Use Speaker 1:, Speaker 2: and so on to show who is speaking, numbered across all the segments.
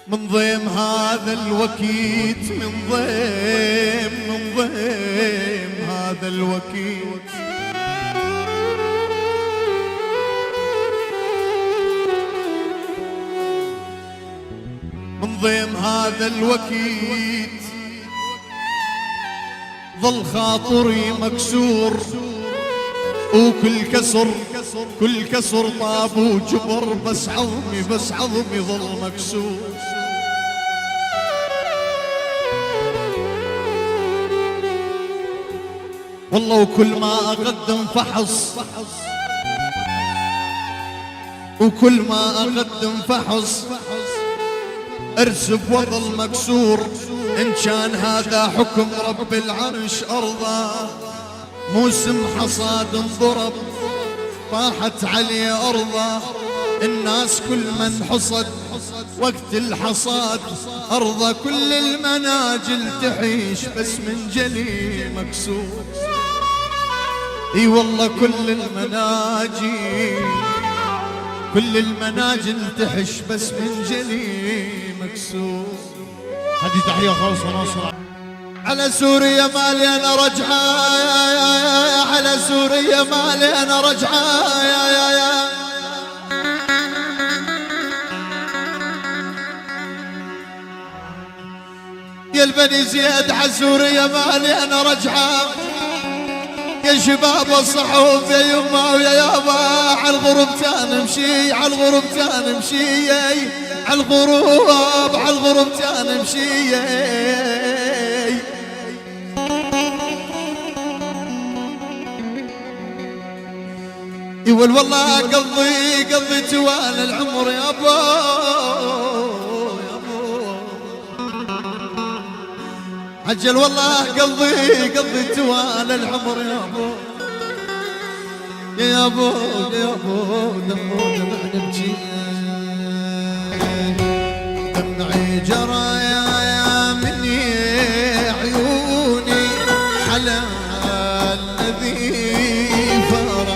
Speaker 1: من ضيم هذا الوكيت، من ضيم هذا الوكيت، من ضيم هذا الوكيت ظل خاطري مكسور، وكل كسر طاب وجبر، بس عظمي ظل مكسور. والله وكل ما أقدم فحص، وكل ما أقدم فحص ارسب وظل مكسور. إن كان هذا حكم رب العرش أرضاه، موسم حصاد انضرب طاحت عليه أرضه، الناس كل من حصد وقت الحصاد أرضه، كل المناجل تحيش بس من جلي مكسور. اي والله كل المناجل تحش بس من جلي مكسور.
Speaker 2: هذه تحية خاصة وناصر
Speaker 1: على سوريا مالي انا رجعة، على سوريا مالي انا رجعة، يا البني زياد على سوريا مالي انا رجعة، يا شباب الصحوف يا يما ويا يابا، عالغرب تنمشي عالغرب تنمشي، عالغرب تنمشي. يقول والله قضي توال العمر يا ابو، عجل والله قضي توال العمر يا ابو، يا ابو دمع نبكي، دمعي جرى يا مني عيوني على الذي فراقوني،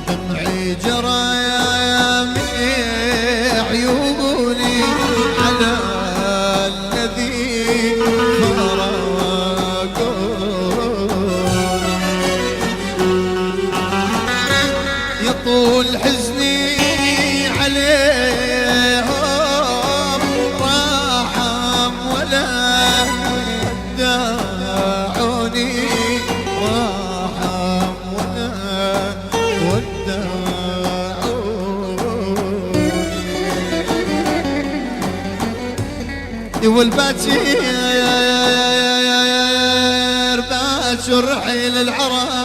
Speaker 1: دمعي جرى يا مني عيوني على الذي فراقوني، يطول حزني عليهم راحم ولا وداعوني، راحم ولا وداعوني. والباكر باكر رحيل العرايا،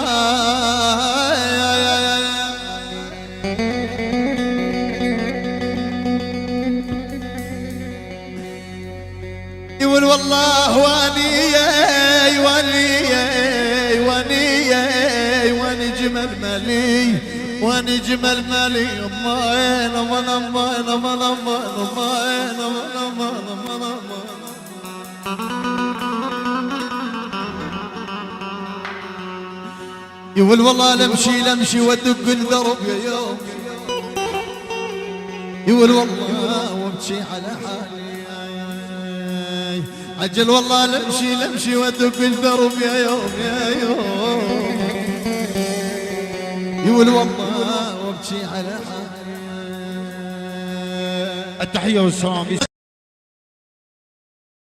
Speaker 1: يقول والله واني جمل مالي، واني جمل مالي، امين امين امين امين امين امين امين. يقول والله لمشي وادق الدرب يا يوم، يقول والله وابكي على حالي، عجل والله لمشي وادق الدرب يا يوم، يقول والله وابكي على حالي.
Speaker 2: التحية والسلام.